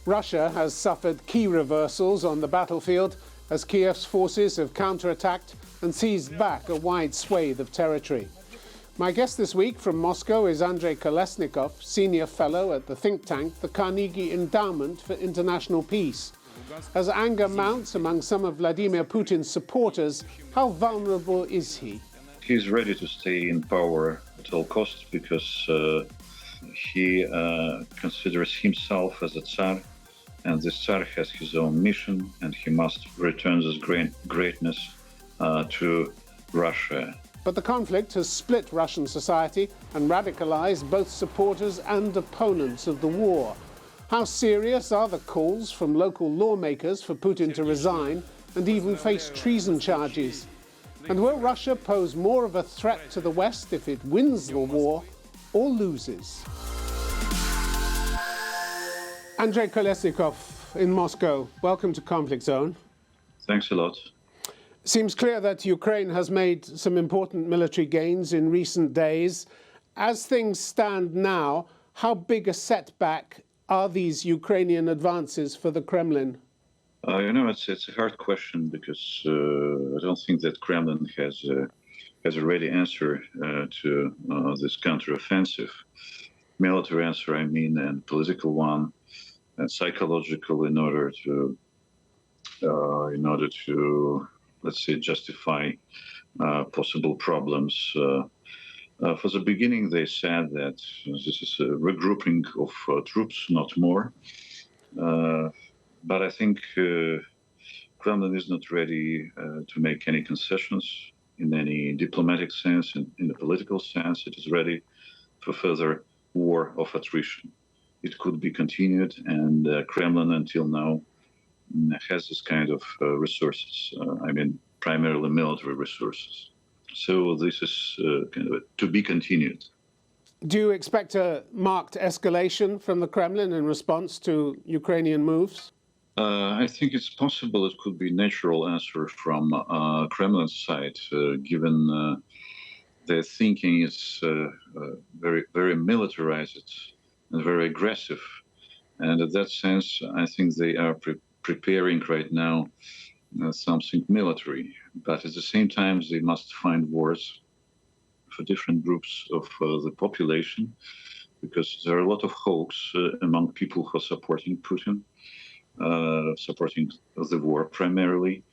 Russia has suffered key reversals on the battlefield as Kiev's forces have counterattacked and seized back a wide swathe of territory. My guest this week from Moscow is Andrei Kolesnikov, Senior Fellow at the think tank, the Carnegie Endowment for International Peace. As anger mounts among some of Vladimir Putin's supporters, how vulnerable is he? He's ready to stay in power at all costs because he considers himself as a Tsar, and the Tsar has his own mission, and he must return this greatness to Russia. But the conflict has split Russian society and radicalized both supporters and opponents of the war. How serious are the calls from local lawmakers for Putin to resign and even face treason charges? And will Russia pose more of a threat to the West if it wins the war or loses? Andrei Kolesnikov in Moscow, welcome to Conflict Zone. Thanks a lot. Seems clear that Ukraine has made some important military gains in recent days. As things stand now, how big a setback are these Ukrainian advances for the Kremlin? It's a hard question because I don't think that Kremlin has a ready answer to this counteroffensive. Military answer, and political one, and psychological in order to let's say, justify possible problems. For the beginning, they said that this is a regrouping of troops, not more. But I think Kremlin is not ready to make any concessions in any diplomatic sense, in the political sense. It is ready for further war of attrition. It could be continued, and Kremlin until now has this kind of resources, primarily military resources. So this is to be continued. Do you expect a marked escalation from the Kremlin in response to Ukrainian moves? I think it's possible it could be a natural answer from Kremlin's side, given their thinking is very, very militarized and very aggressive. And in that sense, I think they are preparing right now something military. But at the same time, they must find words for different groups of the population, because there are a lot of hopes among people who are supporting Putin, supporting the war primarily.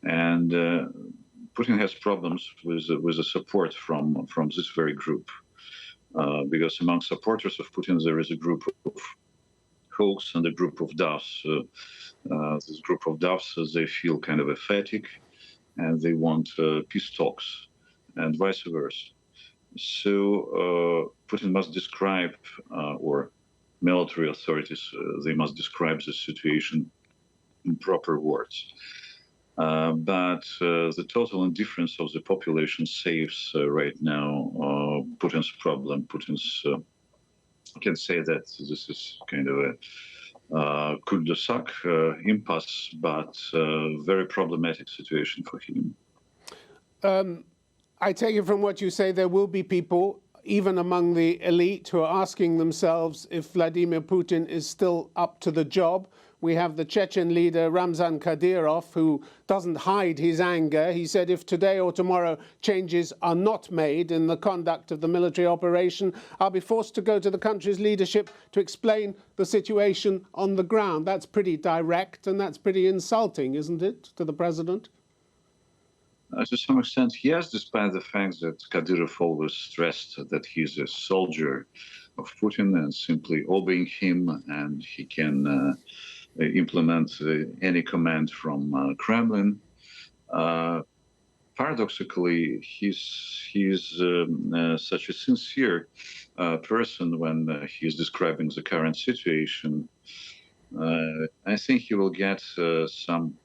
And Putin has problems with the support from this very group, because among supporters of Putin, there is a group of hawks and a group of doves. This group of doves, they feel kind of apathetic, and they want peace talks, and vice versa. So Putin must describe, or military authorities, they must describe the situation in proper words. But the total indifference of the population saves right now Putin's problem. Putin's can say that this is kind of a cul-de-sac impasse, but very problematic situation for him. I take it from what you say there will be people, even among the elite, who are asking themselves if Vladimir Putin is still up to the job. We have the Chechen leader Ramzan Kadyrov, who doesn't hide his anger. He said if today or tomorrow changes are not made in the conduct of the military operation, I'll be forced to go to the country's leadership to explain the situation on the ground. That's pretty direct, and that's pretty insulting, isn't it, to the president? To some extent, yes, despite the fact that Kadyrov always stressed that he's a soldier of Putin and simply obeying him, and he can implement any command from Kremlin. Paradoxically, he's such a sincere person when he's describing the current situation. I think he will get some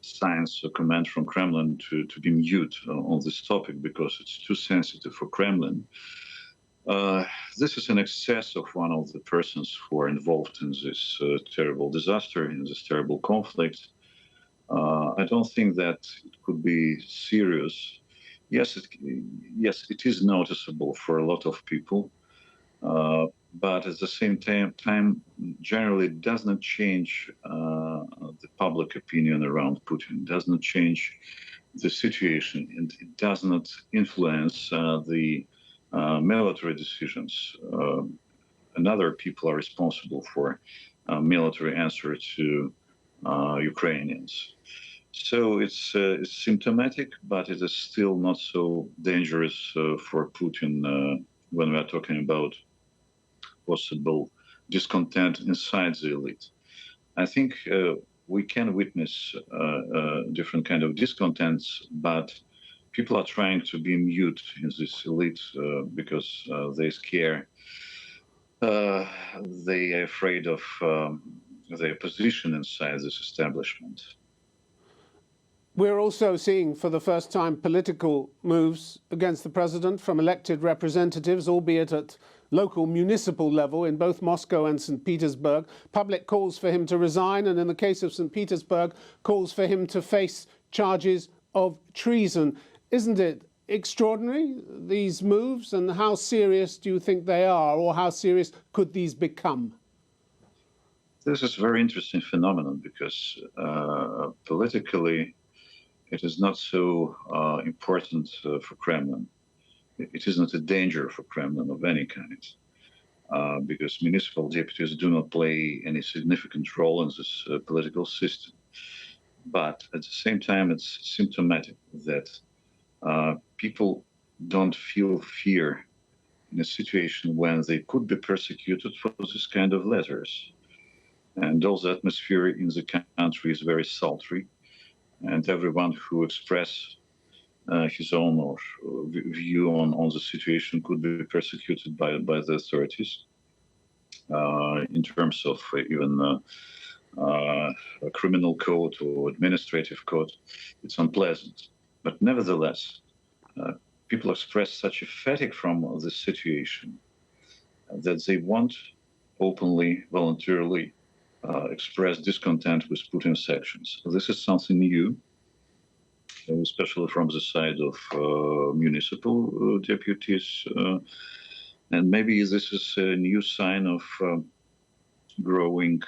signs or command from Kremlin to be mute on this topic because it's too sensitive for Kremlin. This is an excess of one of the persons who are involved in this terrible disaster, in this terrible conflict. I don't think that it could be serious. Yes, it is noticeable for a lot of people. but at the same time generally does not change the public opinion around Putin, does not change the situation, and it does not influence the military decisions. And other people are responsible for military answer to Ukrainians. So it's symptomatic, but it is still not so dangerous for Putin when we are talking about possible discontent inside the elite. I think we can witness different kind of discontents, but people are trying to be mute in this elite because they scare. They are afraid of their position inside this establishment. We're also seeing for the first time political moves against the president from elected representatives, albeit at local municipal level in both Moscow and St. Petersburg. Public calls for him to resign, and in the case of St. Petersburg, calls for him to face charges of treason. Isn't it extraordinary, these moves, and how serious do you think they are, or how serious could these become? This is a very interesting phenomenon because politically, it is not so important for Kremlin. It isn't a danger for Kremlin of any kind, because municipal deputies do not play any significant role in this political system. But at the same time, it's symptomatic that people don't feel fear in a situation when they could be persecuted for this kind of letters. And also, the atmosphere in the country is very sultry, and everyone who expresses his own or view on the situation could be persecuted by the authorities in terms of even a criminal code or administrative code. It's unpleasant. But nevertheless, people express such a fatigue from this situation that they won't openly, voluntarily express discontent with Putin's actions. This is something new, especially from the side of municipal deputies. And maybe this is a new sign of growing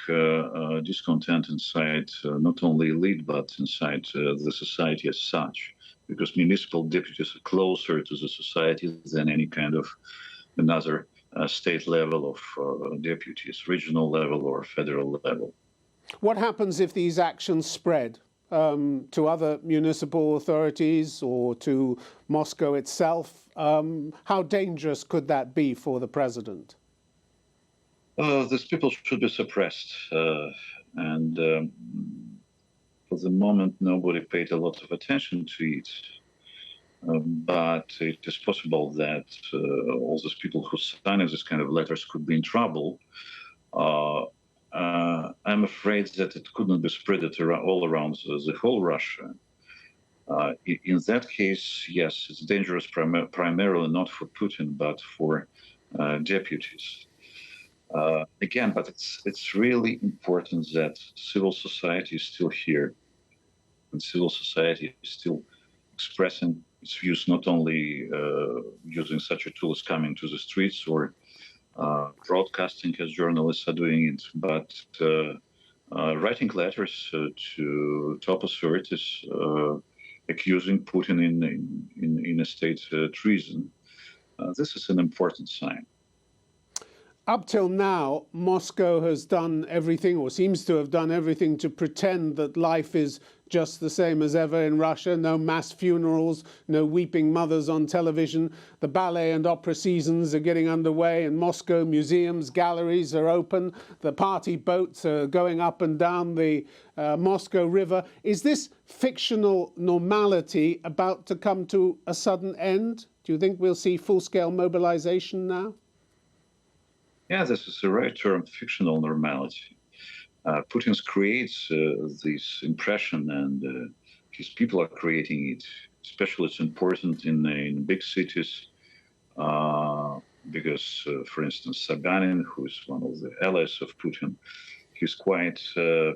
discontent inside not only elite, but inside the society as such, because municipal deputies are closer to the society than any kind of another state level of deputies, regional level or federal level. What happens if these actions spread to other municipal authorities or to Moscow itself? How dangerous could that be for the president? These people should be suppressed. And for the moment, nobody paid a lot of attention to it. But it is possible that all those people who signed this kind of letters could be in trouble. I'm afraid that it couldn't be spread all around the whole Russia. In that case, yes, it's dangerous primarily not for Putin, but for deputies. Again, but it's really important that civil society is still here, and civil society is still expressing its views, not only using such a tool as coming to the streets or broadcasting as journalists are doing it, but writing letters to top authorities accusing Putin in a state treason. This is an important sign. Up till now, Moscow has done everything, or seems to have done everything, to pretend that life is just the same as ever in Russia. No mass funerals, no weeping mothers on television. The ballet and opera seasons are getting underway in Moscow. Museums, galleries are open. The party boats are going up and down the Moscow River. Is this fictional normality about to come to a sudden end? Do you think we'll see full-scale mobilization now? Yeah, this is the right term, fictional normality. Putin creates this impression, and his people are creating it. Especially it's important in big cities because, for instance, Sobyanin, who is one of the allies of Putin, he's a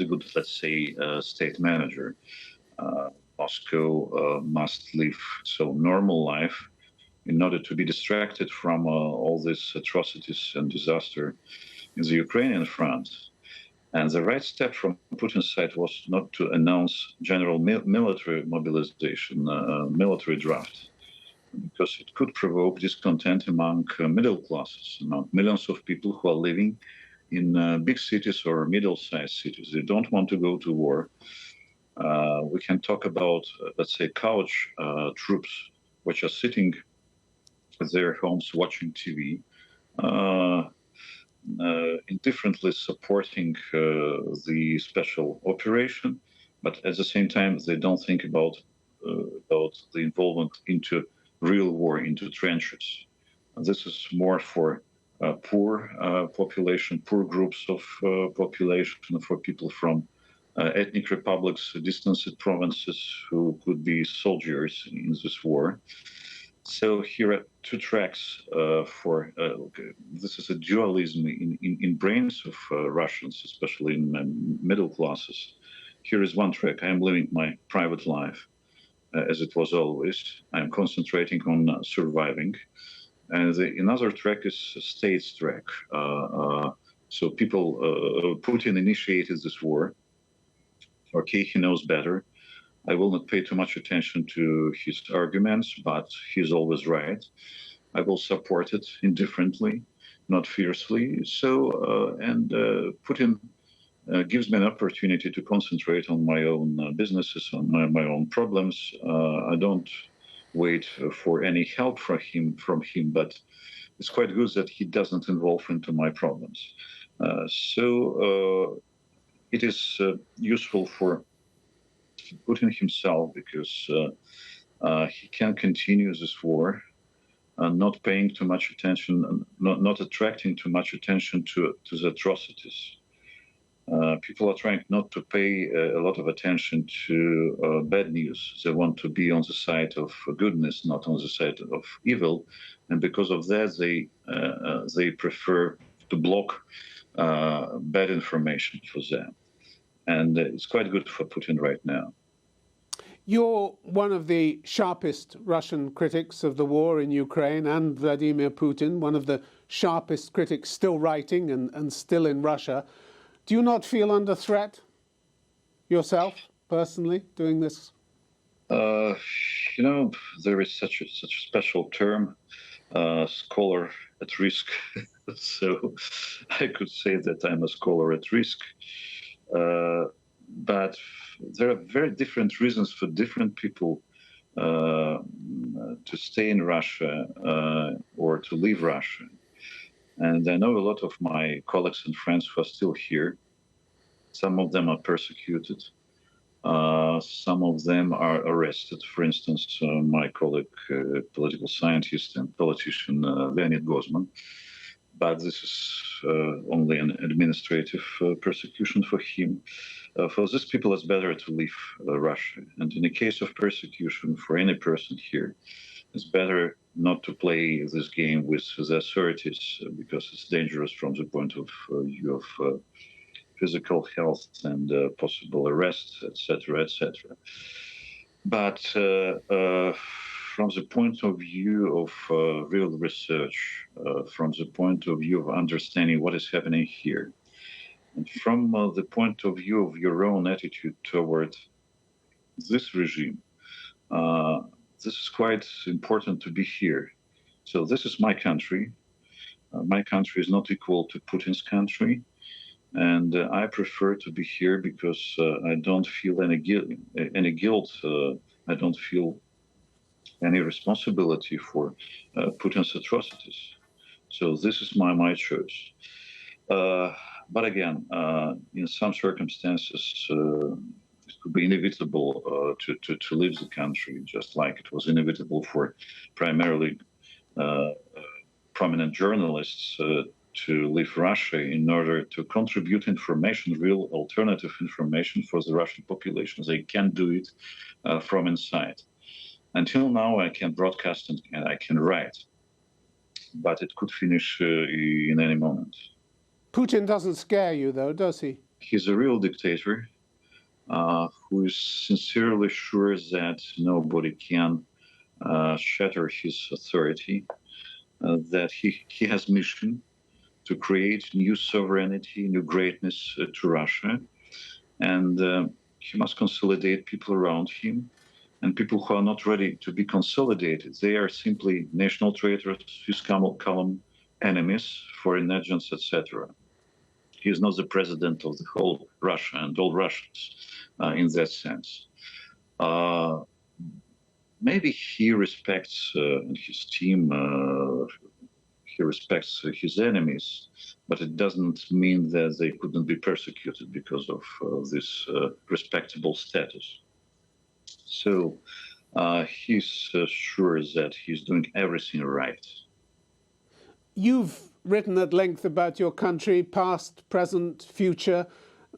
good, let's say, state manager. Moscow must live so normal life in order to be distracted from all these atrocities and disaster in the Ukrainian front. And the right step from Putin's side was not to announce general military mobilization, military draft, because it could provoke discontent among middle classes, among millions of people who are living in big cities or middle-sized cities. They don't want to go to war. We can talk about, let's say, couch troops, which are sitting at their homes watching TV, indifferently supporting the special operation, but at the same time, they don't think about the involvement into real war, into trenches. This is more for poor population, poor groups of population, for people from ethnic republics, distanced provinces who could be soldiers in this war. So here are two tracks for this is a dualism in brains of Russians, especially in middle classes. Here is one track. I am living my private life as it was always. I am concentrating on surviving. And another track is a state's track. So people, Putin initiated this war. Okay, he knows better. I will not pay too much attention to his arguments, but he's always right. I will support it indifferently, not fiercely. So, Putin gives me an opportunity to concentrate on my own businesses, on my own problems. I don't wait for any help from him, but it's quite good that he doesn't involve into my problems. It is useful for Putin himself, because he can continue this war, not paying too much attention, not attracting too much attention to the atrocities. People are trying not to pay a lot of attention to bad news. They want to be on the side of goodness, not on the side of evil, and because of that, they prefer to block bad information for them. And it's quite good for Putin right now. You're one of the sharpest Russian critics of the war in Ukraine, and Vladimir Putin, one of the sharpest critics still writing and still in Russia. Do you not feel under threat yourself, personally, doing this? There is such a special term, scholar at risk. So I could say that I'm a scholar at risk. But there are very different reasons for different people to stay in Russia or to leave Russia. And I know a lot of my colleagues and friends who are still here. Some of them are persecuted. Some of them are arrested. For instance, my colleague, political scientist and politician Leonid Gozman. But this is only an administrative persecution for him. For these people, it's better to leave Russia. And in the case of persecution for any person here, it's better not to play this game with the authorities, because it's dangerous from the point of view of physical health and possible arrests, etc., etc. But from the point of view of real research, from the point of view of understanding what is happening here, and from the point of view of your own attitude toward this regime, this is quite important to be here. So this is my country. My country is not equal to Putin's country. And I prefer to be here because I don't feel any guilt. I don't feel any responsibility for Putin's atrocities. So this is my choice. But again, in some circumstances, it could be inevitable to leave the country, just like it was inevitable for primarily prominent journalists to leave Russia in order to contribute information, real alternative information for the Russian population. They can't do it from inside. Until now, I can broadcast and I can write, but it could finish in any moment. Putin doesn't scare you, though, does he? He's a real dictator who is sincerely sure that nobody can shatter his authority, that he has mission to create new sovereignty, new greatness to Russia, and he must consolidate people around him. And people who are not ready to be consolidated, they are simply national traitors, his column enemies, foreign agents, etc. He is not the president of the whole Russia and all Russians in that sense. Maybe he respects his team, he respects his enemies, but it doesn't mean that they couldn't be persecuted because of this respectable status. So he's sure that he's doing everything right. You've written at length about your country, past, present, future,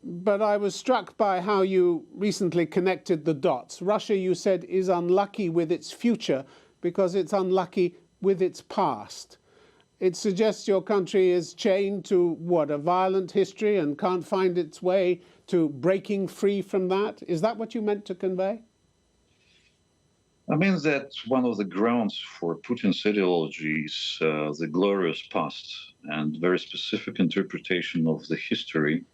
but I was struck by how you recently connected the dots. Russia, you said, is unlucky with its future because it's unlucky with its past. It suggests your country is chained to, what, a violent history and can't find its way to breaking free from that? Is that what you meant to convey? I mean that one of the grounds for Putin's ideology is the glorious past and very specific interpretation of the history,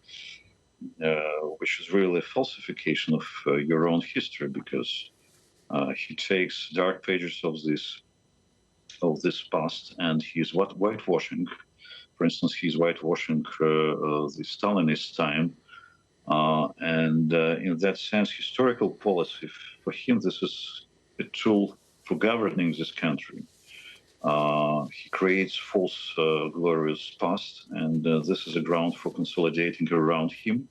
which is really a falsification of your own history, because he takes dark pages of this past and he's whitewashing. For instance, he's whitewashing the Stalinist time, and in that sense, historical policy for him, this is a tool for governing this country. He creates false, glorious past, and this is a ground for consolidating around him.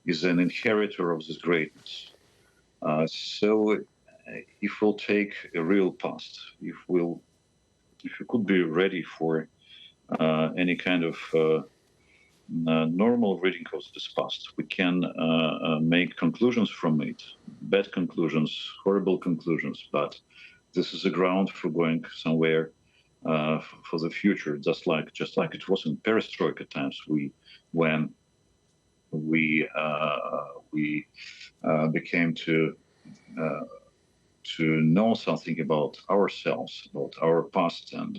Is an inheritor of this greatness. So, if we'll take a real past, if we could be ready for any kind of normal reading of this past, we can make conclusions from it, bad conclusions, horrible conclusions, but this is a ground for going somewhere for the future, just like it was in perestroika times, when we became to know something about ourselves, about our past, and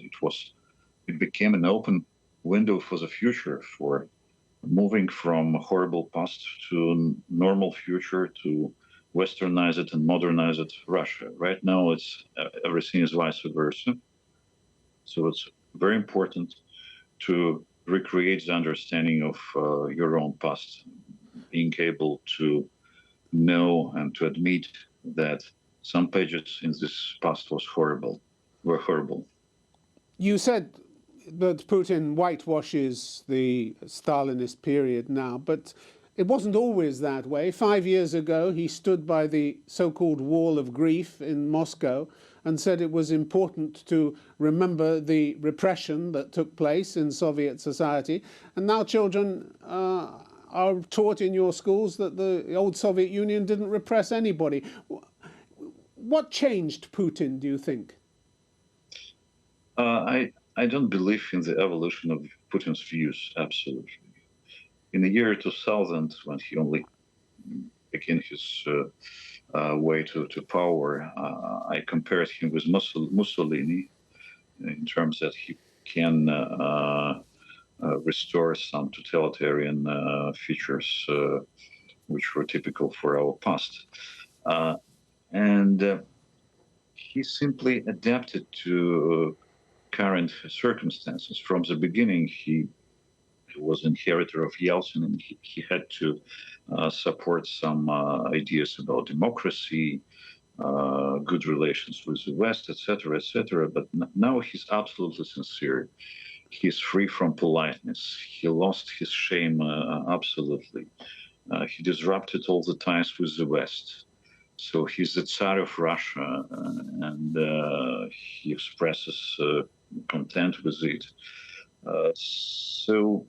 it became an open window for the future, for moving from horrible past to normal future, to westernize it and modernize it Russia. Right now, everything is vice versa. So it's very important to recreate the understanding of your own past, being able to know and to admit that some pages in this past were horrible. You said that Putin whitewashes the Stalinist period now, but it wasn't always that way. 5 years ago, he stood by the so-called Wall of Grief in Moscow and said it was important to remember the repression that took place in Soviet society. And now children are taught in your schools that the old Soviet Union didn't repress anybody. What changed Putin, do you think? I don't believe in the evolution of Putin's views, absolutely. In the year 2000, when he only began his way to power, I compared him with Mussolini in terms that he can restore some totalitarian features which were typical for our past. And he simply adapted to current circumstances. From the beginning, he was inheritor of Yeltsin, and he had to support some ideas about democracy, good relations with the West, etc., etc. But now he's absolutely sincere. He's free from politeness. He lost his shame absolutely. He disrupted all the ties with the West. So he's the Tsar of Russia, and he expresses content with it. So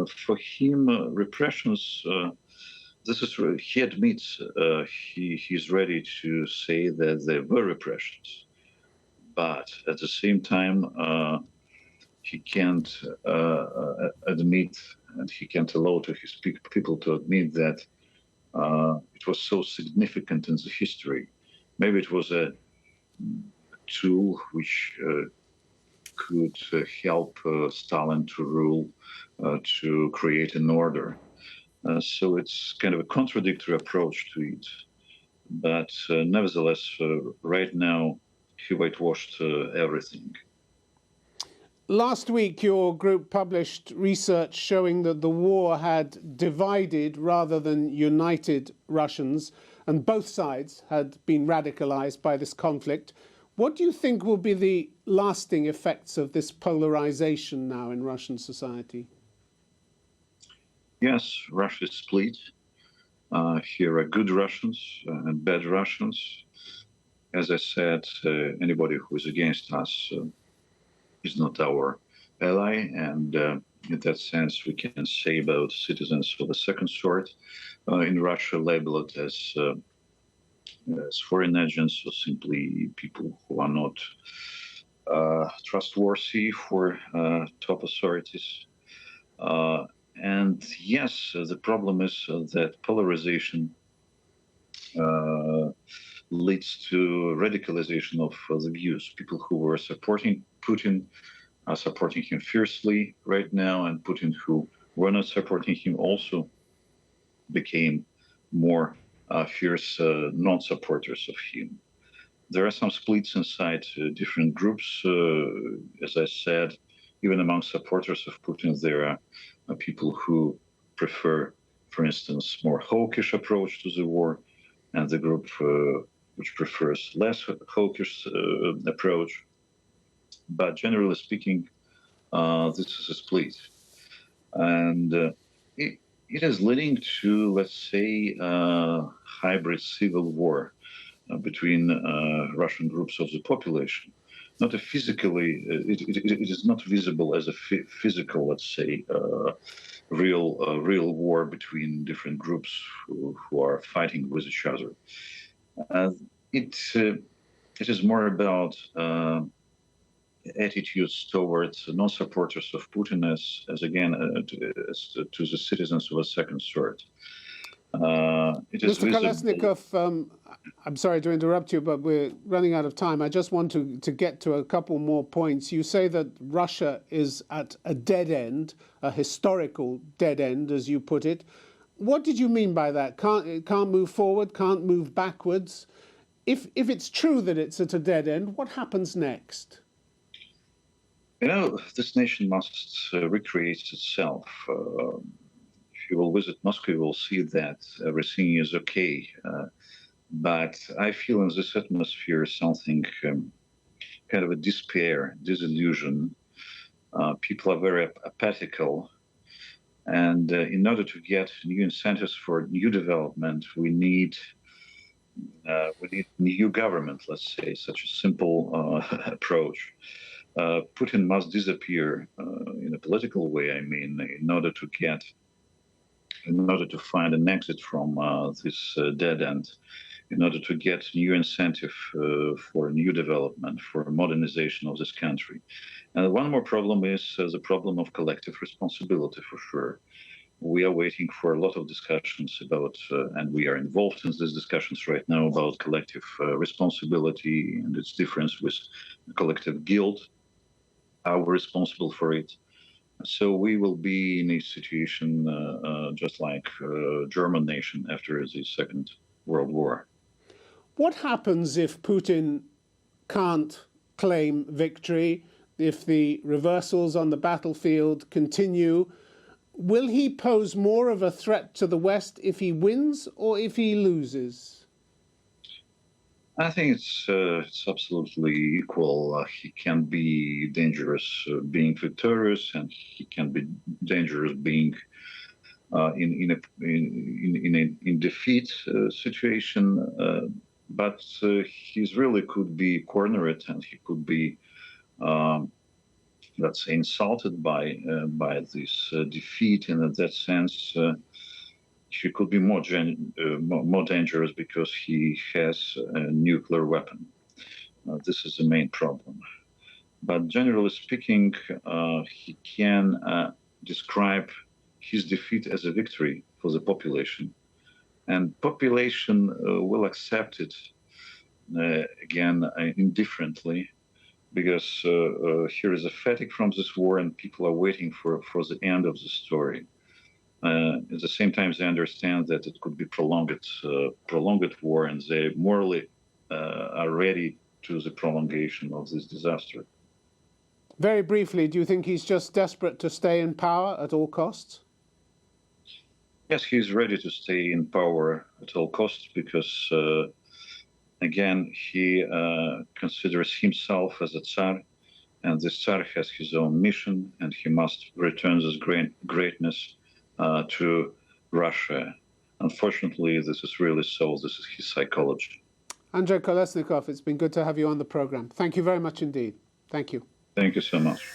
for him, repressions, he admits he's ready to say that there were repressions, but at the same time, he can't admit, and he can't allow to his people to admit that it was so significant in the history. Maybe it was a tool which could help Stalin to rule, to create an order. So it's kind of a contradictory approach to it. But nevertheless, right now, he whitewashed everything. Last week, your group published research showing that the war had divided rather than united Russians, and both sides had been radicalized by this conflict. What do you think will be the lasting effects of this polarization now in Russian society? Yes, Russia is split. Here are good Russians and bad Russians. As I said, anybody who is against us is not our ally, and in that sense, we can say about citizens of the second sort in Russia labeled as foreign agents or simply people who are not trustworthy for top authorities. And yes, the problem is that polarization leads to radicalization of the views. People who were supporting Putin are supporting him fiercely right now, and Putin who were not supporting him also became more fierce non-supporters of him. There are some splits inside different groups. As I said, even among supporters of Putin, there are people who prefer, for instance, more hawkish approach to the war, and the group which prefers less hawkish approach. But generally speaking, this is a split. And it is leading to, let's say, hybrid civil war between Russian groups of the population. Not a physically, it is not visible as a physical, let's say, real war between different groups who are fighting with each other. It is more about attitudes towards non-supporters of Putin as again to the citizens of a second sort. Mr. Kolesnikov, I'm sorry to interrupt you, but we're running out of time. I just want to get to a couple more points. You say that Russia is at a dead end, a historical dead end, as you put it. What did you mean by that? It can't move forward, can't move backwards. If it's true that it's at a dead end, what happens next? You know, this nation must recreate itself. If you will visit Moscow, you will see that everything is okay. But I feel in this atmosphere something kind of a despair, disillusion. People are very apathical. And in order to get new incentives for new development, we need new government, let's say, such a simple approach. Putin must disappear in a political way, I mean, in order to find an exit from this dead end, in order to get new incentive for new development, for modernization of this country. And one more problem is the problem of collective responsibility, for sure. We are waiting for a lot of discussions about, and we are involved in these discussions right now about collective responsibility and its difference with collective guilt. Are we responsible for it? So we will be in a situation just like German nation after the Second World War. What happens if Putin can't claim victory, if the reversals on the battlefield continue? Will he pose more of a threat to the West if he wins or if he loses? I think it's absolutely equal. He can be dangerous being victorious, and he can be dangerous being in defeat situation. But he really could be cornered, and he could be, let's say, insulted by this defeat. And in that sense, he could be more dangerous because he has a nuclear weapon. This is the main problem. But generally speaking, he can describe his defeat as a victory for the population. And population will accept it indifferently, because here is a fatigue from this war, and people are waiting for the end of the story. At the same time, they understand that it could be prolonged war, and they morally are ready to the prolongation of this disaster. Very briefly, do you think he's just desperate to stay in power at all costs? Yes, he's ready to stay in power at all costs because, again, he considers himself as a Tsar, and the Tsar has his own mission, and he must return this greatness to Russia. Unfortunately, this is really so. This is his psychology. Andrei Kolesnikov, it's been good to have you on the program. Thank you very much indeed. Thank you. Thank you so much.